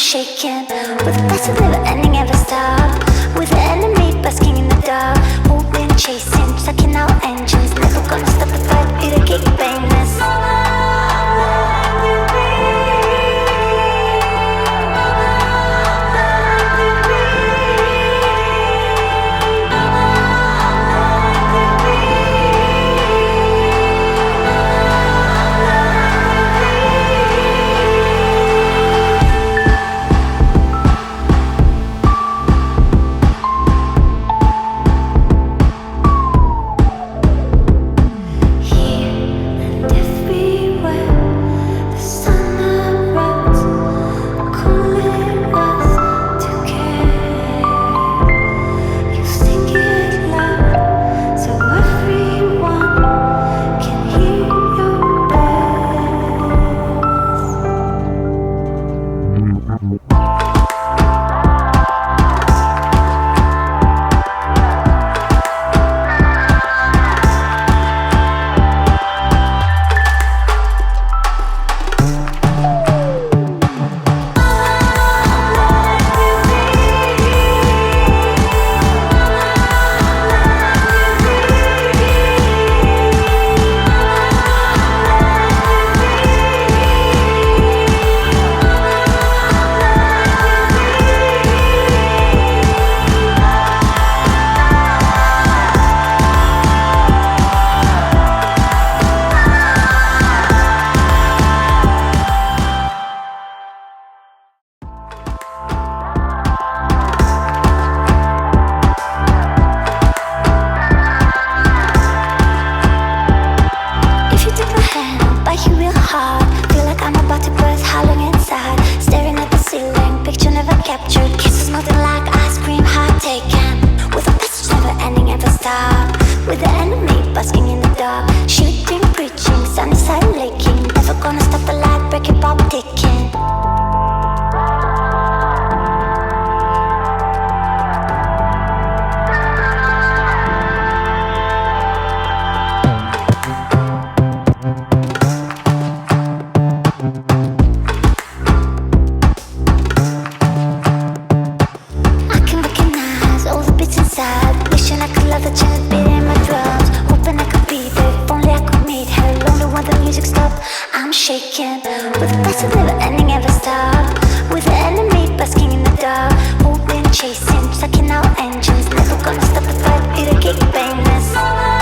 shaking, with the passive never ending, ever stop. With the enemy basking in the dark, we've been chasing, sucking out engines, never gonna stop the fight, be the kick painless. With the enemy basking in the dark, shooting, preaching, sun side laking, never gonna stop the light, break it, pop ticking. I can recognize all the bits inside, wishing I could love the chance beating my drums, hoping I could be there, if only I could meet her. Lonely when the music stopped, I'm shaking, with the passive never ending, ever stop. With the enemy basking in the dark, we've been chasing, sucking out engines, never gonna stop the fight, be the kick painless.